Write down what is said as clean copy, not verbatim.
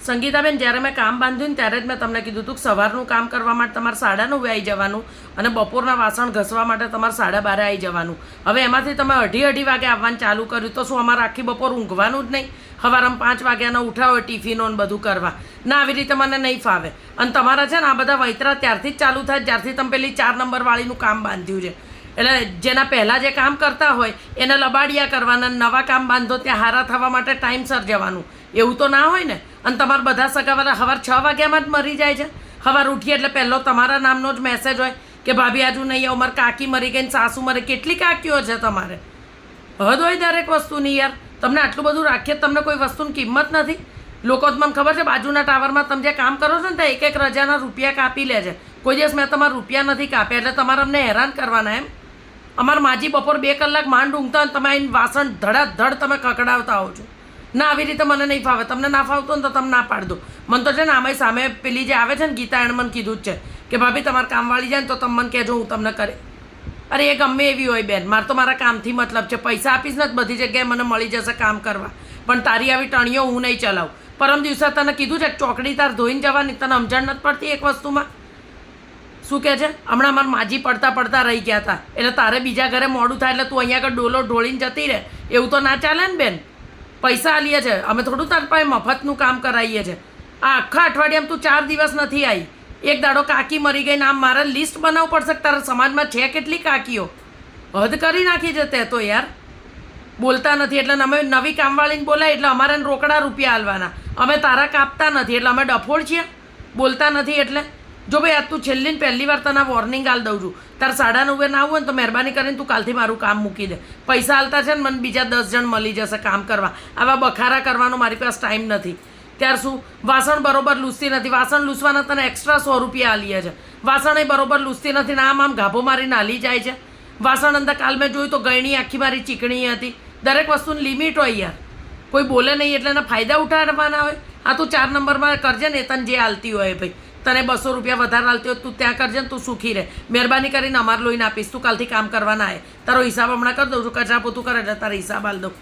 સંગીતાબેન, જ્યારે મેં કામ બાંધ્યું ને ત્યારે જ મેં તમને કીધું હતું કે સવારનું કામ કરવા માટે તમારે 9:30 આવી જવાનું અને બપોરના વાસણ ઘસવા માટે તમારે 12:30 આવી જવાનું. હવે એમાંથી તમે અઢી વાગે આવવાનું ચાલુ કર્યું તો શું અમારે આખી બપોર ઊંઘવાનું જ નહીં? સવારમાં 5 વાગ્યાના ઉઠ્યા હોય ટિફિનો ને બધું કરવા ના, આવી રીતે મને નહીં ફાવે. અને તમારા છે ને આ બધા વૈતરા ત્યારથી જ ચાલુ થાય જ્યારથી તમે પેલી 4 નંબરવાળીનું કામ બાંધ્યું છે. એટલે જેના પહેલાં જે કામ કરતા હોય એને લબાડિયા કરવાના, નવા કામ બાંધો ત્યાં હારા થવા માટે ટાઈમસર જવાનું. એવું તો ના હોય ને. અને તમારા બધા સગાવાળા સવાર 6 વાગ્યામાં જ મરી જાય છે. સવાર ઉઠીએ એટલે પહેલો તમારા નામનો જ મેસેજ હોય કે ભાભી આજુ નહીં આવું, મારી કાકી મરી ગઈ ને સાસુ મરી. કેટલી કાકીઓ છે તમારે? હદ હોય દરેક વસ્તુની યાર. તમને આટલું બધું રાખીએ તમને કોઈ વસ્તુની કિંમત નથી. લોકો મને ખબર છે બાજુના ટાવરમાં તમે જે કામ કરો છો ને ત્યાં એક રજાના રૂપિયા કાપી લે છે. કોઈ દિવસ મેં તમારા રૂપિયા નથી કાપ્યા. એટલે તમારે અમને હેરાન કરવાના એમ? અમારા માજી બપોર 2 કલાક માંડ ઊંઘતા હોય તમે આવીને વાસણ ધડાધડ તમે કકડાવતા આવો છો. ના, આવી રીતે મને નહીં ફાવે. તમને ના ફાવતું ને તો તમે ના પાડ દો. મને તો છે ને આમાં સામે પેલી જે આવે છે ને ગીતા, એણે મને કીધું જ છે કે ભાભી તમારે કામવાળી જાય ને તો તમે મને કહેજો, હું તમને કરે. અરે એ ગમે એવી હોય બેન, મારે તો મારા કામથી મતલબ છે. પૈસા આપીશ ને બધી જગ્યાએ મને મળી જશે કામ કરવા, પણ તારી આવી ટણીઓ હું નહીં ચલાવું. પરમ દિવસે તને કીધું છે ચોકડી તાર ધોઈને જવાની, તને સમજણ નથી પડતી એક વસ્તુમાં? શું કહે છે? હમણાં મારા માજી પડતા રહી ગયા હતા એટલે તારે બીજા ઘરે મોડું થાય એટલે તું અહીંયા આગળ ડોલો ઢોળીને જતી રહે. એવું તો ના ચાલે ને બેન. પૈસા આલીએ છે અમે, થોડું તાર પાસે મફતનું કામ કરાવીએ છીએ. આ આખા અઠવાડિયામાં તું 4 દિવસ નથી આવી. એક દાડો કાકી મરી ગઈ ને આમ મારે લિસ્ટ બનાવવું પડશે કે તારા સમાજમાં છે કેટલી કાકીઓ. હદ કરી નાખી છે તે તો યાર. બોલતા નથી એટલે અમે નવી કામવાળીને બોલાય એટલે અમારે રોકડા રૂપિયા આલવાના. અમે તારા કાપતા નથી એટલે અમે ડફોળ છીએ? બોલતા નથી એટલે? જો ભાઈ આજ તું છેલ્લી ને પહેલી વાર તને વોર્નિંગ આલ દઉં છું. તારે 9:30 ના આવું હોય ને તો મહેરબાની કરીને તું કાલથી મારું કામ મૂકી દે. પૈસા હાલતા છે ને મને બીજા 10 જણ મળી જશે કામ કરવા. આવા બખારા કરવાનો મારી પાસે ટાઈમ નથી. ત્યાર શું વાસણ બરોબર લૂસતી નથી? વાસણ લૂસવાના તને એક્સ્ટ્રા 100 રૂપિયા આલીએ છે. વાસણ બરોબર લૂસતી નથી ને આમ ઘાભો મારીને હાલી જાય છે. વાસણ અંદર કાલ મેં જોયું તો ગયણી આખી મારી ચીકણી હતી. દરેક વસ્તુની લિમિટ હોય યાર. કોઈ બોલે નહીં એટલે એના ફાયદા ઉઠાડવાના હોય. આ તું 4 નંબરમાં કરજે ને, તને જે હાલતી હોય ભાઈ. તને 200 રૂપિયા વધારે હાલતી હોય તું ત્યાં કરજે ને, તું સુખી રહે. મહેરબાની કરીને અમારે લોહીને આપીશ. તું કાલથી કામ કરવાના આવે. તારો હિસાબ હમણાં કરી દઉં છું. કચરા પોતું કરે એટલે તારો હિસાબ હાલ દઉં.